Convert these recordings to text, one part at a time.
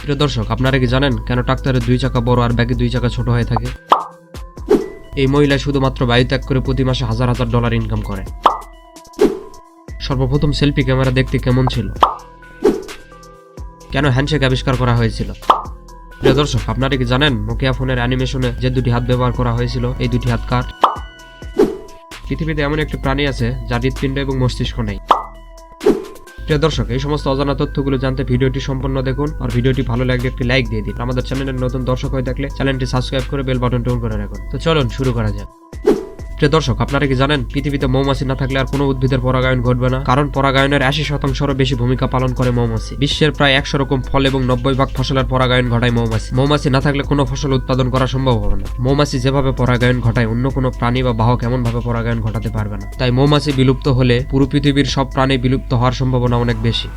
প্রিয় দর্শক, আপনারা কি জানেন কেন ট্রাক্টরের 2 চাকা বড় আর বাকি 2 চাকা ছোট হয়ে থাকে? এই মহিলা শুধুমাত্র বায়ু ত্যাগ করে প্রতি মাসে হাজার হাজার ডলার ইনকাম করে। সর্বপ্রথম সেলফি ক্যামেরা দেখতে কেমন ছিল? কেন হ্যান্ডশেক আবিষ্কার করা হয়েছিল? প্রিয় দর্শক, আপনারা কি জানেন নোকিয়া ফোনের অ্যানিমেশনে যে 2টি হাত ব্যবহার করা হয়েছিল, এই 2টি হাত কার? পৃথিবীতে এমন একটি প্রাণী আছে যার হৃৎপিণ্ড এবং মস্তিষ্ক নেই। প্রিয় দর্শক, এই সমস্ত অজানা তথ্যগুলো জানতে ভিডিওটি সম্পূর্ণ দেখুন, আর ভিডিওটি ভালো লাগলে একটি লাইক দিয়ে দিন। আমাদের চ্যানেলের নতুন দর্শক হয়ে থাকলে চ্যানেলটি সাবস্ক্রাইব করে বেল বাটনটি অন করে রাখুন। তো চলুন শুরু করা যাক। প্রিয় দর্শক, আপনারা কি জানেন পৃথিবীতে মৌমাছি না থাকলে আর কোনো উদ্ভিদের পরাগায়ন ঘটবে না, কারণ পরাগায়নের 80%-এরও বেশি ভূমিকা পালন করে মৌমাছি। বিশ্বের প্রায় 100 রকম ফল এবং 90 ভাগ ফসলের পরাগায়ন ঘটায় মৌমাছি। মৌমাছি না থাকলে কোনো ফসল উৎপাদন করা সম্ভব হবে না। মৌমাছি যেভাবে পরাগায়ন ঘটায় অন্য কোনো প্রাণী বা বাহক এমন ভাবে পরাগায়ন ঘটাতে পারবে না। তাই মৌমাছি বিলুপ্ত হলে পুরো পৃথিবীর সব প্রাণী বিলুপ্ত হওয়ার সম্ভাবনা অনেক বেশি।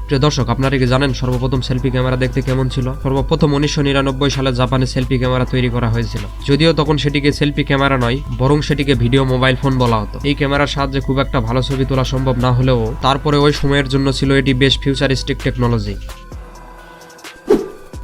প্রিয় দর্শক, আপনারা কি জানেন সর্বপ্রথম সেলফি ক্যামেরা দেখতে কেমন ছিল? সর্বপ্রথম 1999 সালে জাপানে সেলফি ক্যামেরা তৈরি করা হয়েছিল। যদিও তখন সেটিকে সেলফি ক্যামেরা নয়, বরং সেটিকে ভিডিও মোবাইল ফোন বলা হতো। এই ক্যামেরার সাহায্যে খুব একটা ভালো ছবি তোলা সম্ভব না হলেও তারপরে ওই সময়ের জন্য ছিল এটি বেশ ফিউচারিস্টিক টেকনোলজি।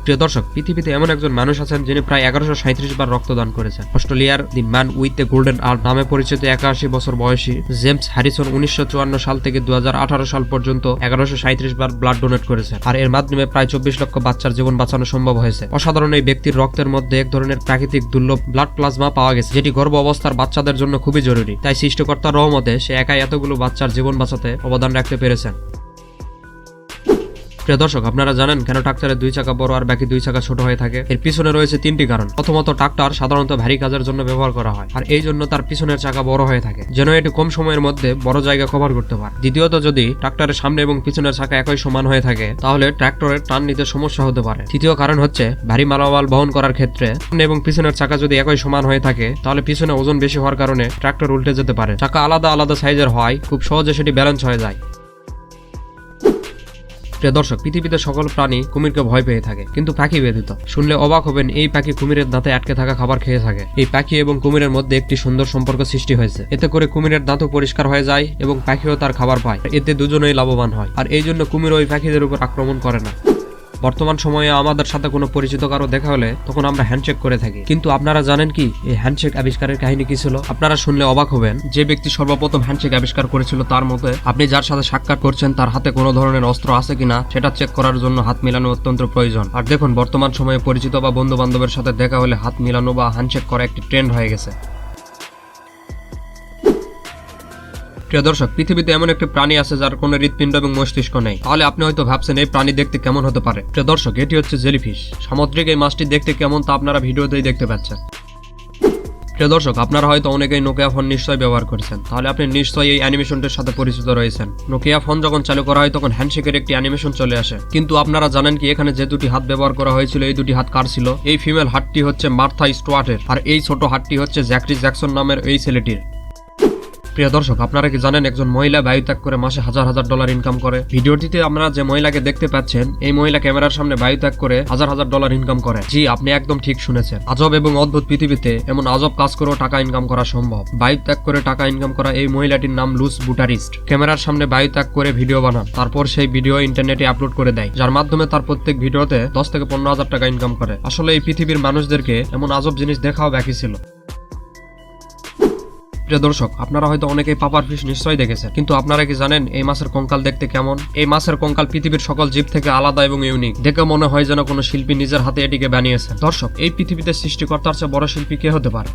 প্রিয় দর্শক, পৃথিবীতে এমন একজন মানুষ আছেন যিনি প্রায় 1137 বার রক্তদান করেছেন। অস্ট্রেলিয়ার the man with the golden arm নামে পরিচিত 81 বছর বয়সী জেমস হ্যারিসন 1954 সাল থেকে 2018 সাল পর্যন্ত 1137 বার ব্লাড ডোনেট করেছেন, আর এর মাধ্যমে প্রায় 24 লক্ষ বাচ্চার জীবন বাঁচানো সম্ভব হয়েছে। অসাধারণ এই ব্যক্তির রক্তের মধ্যে এক ধরনের প্রাকৃতিক দুর্লভ ব্লাড প্লাজমা পাওয়া গেছে, যেটি গর্ভ অবস্থার বাচ্চাদের জন্য খুবই জরুরি। তাই সৃষ্টিকর্তার রহমতে সে একাই এতগুলো বাচ্চার জীবন বাঁচাতে অবদান রাখতে পেরেছেন। প্রিয় দর্শক, আপনারা জানেন কেন ট্রাক্টরের 2 চাকা বড় আর বাকি 2 চাকা ছোট হয়ে থাকে? এর পিছনে রয়েছে 3টি কারণ। প্রথমত, ট্রাক্টর সাধারণত ভারী কাজের জন্য ব্যবহার করা হয়, আর এই জন্য তার পিছনের চাকা বড় হয়ে থাকে যেন এটি কম সময়ের মধ্যে বড় জায়গা কভার করতে পারে। দ্বিতীয়ত, যদি ট্রাক্টরের সামনে এবং পিছনের চাকা একই সমান হয়ে থাকে তাহলে ট্রাক্টরের টান নিতে সমস্যা হতে পারে। তৃতীয় কারণ হচ্ছে ভারী মালামাল বহন করার ক্ষেত্রে সামনে এবং পিছনের চাকা যদি একই সমান হয়ে থাকে তাহলে পিছনে ওজন বেশি হওয়ার কারণে ট্রাক্টর উল্টে যেতে পারে। চাকা আলাদা আলাদা সাইজের হয়, খুব সহজে সেটি ব্যালেন্স হয়ে যায়। প্রিয় দর্শক, পৃথিবীতে সকল প্রাণী কুমিরকে ভয় পেয়ে থাকে, কিন্তু পাখি ব্যতীত। শুনলে অবাক হবেন, এই পাখি কুমিরের দাঁতে আটকে থাকা খাবার খেয়ে থাকে। এই পাখি এবং কুমিরের মধ্যে একটি সুন্দর সম্পর্ক সৃষ্টি হয়েছে। এতে করে কুমিরের দাঁতও পরিষ্কার হয়ে যায় এবং পাখিও তার খাবার পায়। এতে দুজনেই লাভবান হয়, আর এই জন্য কুমির ওই পাখিদের উপর আক্রমণ করে না। বর্তমান সময়ে আমাদের সাথে কোনো পরিচিত কারো দেখা হলে তখন আমরা হ্যান্ডশেক করে থাকি, কিন্তু আপনারা জানেন কি এই হ্যান্ডশেক আবিষ্কারের কাহিনী কি ছিল? আপনারা শুনলে অবাক হবেন, যে ব্যক্তি সর্বপ্রথম হ্যান্ডশেক আবিষ্কার করেছিল তার মতে আপনি যার সাথে সাক্ষাৎ করছেন তার হাতে কোনো ধরনের অস্ত্র আছে কিনা সেটা চেক করার জন্য হাত মিলানো অত্যন্ত প্রয়োজন। আর দেখুন, বর্তমান সময়ে পরিচিত বা বন্ধু বান্ধবের সাথে দেখা হলে হাত মিলানো বা হ্যান্ডশেক করা একটি ট্রেন্ড হয়ে গেছে। প্রিয় দর্শক, পৃথিবীতে এমন একটি প্রাণী আছে যার কোনো হৃৎপিণ্ড এবং মস্তিষ্ক নেই। তাহলে আপনি হয়তো ভাবছেন এই প্রাণী দেখতে কেমন হতে পারে। প্রিয় দর্শক, এটি হচ্ছে জেলিফিশ। সামুদ্রিক এই মাছটি দেখতে কেমন তা আপনারা ভিডিওতেই দেখতে পাচ্ছেন। প্রিয় দর্শক, আপনারা হয়তো অনেকেই নোকিয়া ফোন নিশ্চয়ই ব্যবহার করেছেন, তাহলে আপনি নিশ্চয়ই এই অ্যানিমেশনটির সাথে পরিচিত রয়েছেন। নোকিয়া ফোন যখন চালু করা হয় তখন হ্যান্ডশেকের একটি অ্যানিমেশন চলে আসে, কিন্তু আপনারা জানেন কি এখানে যে 2টি হাত ব্যবহার করা হয়েছিল এই 2টি হাত কার ছিল? এই ফিমেল হাতটি হচ্ছে মার্থা স্টুয়ার্টের, আর এই ছোট হাতটি হচ্ছে জ্যাকরি জ্যাকসন নামের এই ছেলেটির। প্রিয় দর্শক, আপনারা কি জানেন একজন মহিলা বায়ু ত্যাগ করে মাসে হাজার হাজার ডলার ইনকাম করে? ভিডিওটিতে আমরা যে মহিলাকে দেখতে পাচ্ছেন এই মহিলা ক্যামেরার সামনে বায়ু ত্যাগ করে হাজার হাজার ডলার ইনকাম করে। জি, আপনি একদম ঠিক শুনেছেন। আজব এবং অদ্ভুত পৃথিবীতে এমন আজব কাজ করেও টাকা ইনকাম করা সম্ভব। বায়ু ত্যাগ করে টাকা ইনকাম করা এই মহিলাটির নাম লুস বুটারিস্ট। ক্যামেরার সামনে বায়ু ত্যাগ করে ভিডিও বানান, তারপর সেই ভিডিও ইন্টারনেটে আপলোড করে দেয়, যার মাধ্যমে তার প্রত্যেক ভিডিওতে 10 থেকে 15 হাজার টাকা ইনকাম করে। আসলে এই পৃথিবীর মানুষদেরকে এমন আজব জিনিস দেখাও বাকি ছিল। প্রিয় দর্শক, আপনারা হয়তো অনেকেই পাপার ফিশ নিশ্চয়ই দেখেছেন, কিন্তু আপনারা কি জানেন এই মাছের কঙ্কাল দেখতে কেমন? এই মাছের কঙ্কাল পৃথিবীর সকল জীব থেকে আলাদা এবং ইউনিক। দেখে মনে হয় যেন কোনো শিল্পী নিজের হাতে এটিকে বানিয়েছেন। দর্শক, এই পৃথিবীতে সৃষ্টিকর্তার চেয়ে বড় শিল্পী কে হতে পারে?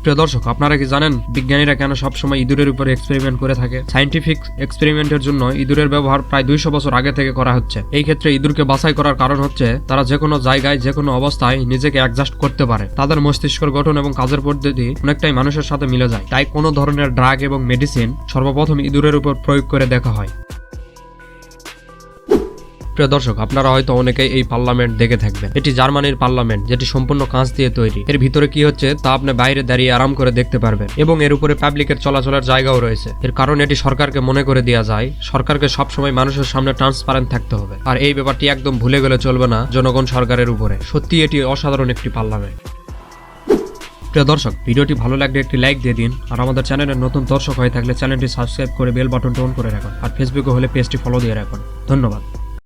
প্রিয় দর্শক, আপনারা কি জানেন বিজ্ঞানীরা কেন সবসময় ইঁদুরের উপরে এক্সপেরিমেন্ট করে থাকে? সায়েন্টিফিক এক্সপেরিমেন্টের জন্য ইঁদুরের ব্যবহার প্রায় 200 বছর আগে থেকে করা হচ্ছে। এই ক্ষেত্রে ইঁদুরকে বাছাই করার কারণ হচ্ছে তারা যে কোনো জায়গায় যে কোনো অবস্থায় নিজেকে অ্যাডজাস্ট করতে পারে। তাদের মস্তিষ্কের গঠন এবং কাজের পদ্ধতি অনেকটাই মানুষের সাথে মিলে যায়। তাই কোনো ধরনের ড্রাগ এবং মেডিসিন সর্বপ্রথম ইঁদুরের উপর প্রয়োগ করে দেখা হয়। প্রিয় দর্শক, আপনারা হয়তো অনেকেই এই পার্লামেন্ট দেখে থাকবেন। এটি জার্মানির পার্লামেন্ট, যেটি সম্পূর্ণ কাঁচ দিয়ে তৈরি। এর ভিতরে কি হচ্ছে তা আপনি বাইরে দাঁড়িয়ে আরাম করে দেখতে পারবেন, এবং এর উপরে পাবলিকের চলাচলের জায়গাও রয়েছে। এর কারণ এটি সরকারকে মনে করে দেওয়া যায় সরকারকে সবসময় মানুষের সামনে ট্রান্সপারেন্ট থাকতে হবে, আর এই ব্যাপারটি একদম ভুলে গেলে চলবে না জনগণ সরকারের উপরে। সত্যি এটি অসাধারণ একটি পার্লামেন্ট। প্রিয় দর্শক, ভিডিওটি ভালো লাগলে একটি লাইক দিয়ে দিন, আর আমাদের চ্যানেলের নতুন দর্শক হয়ে থাকলে চ্যানেলটি সাবস্ক্রাইব করে বেল বাটনটি অন করে রাখুন, আর ফেসবুকে হলে পেজটি ফলো দিয়ে রাখুন। ধন্যবাদ।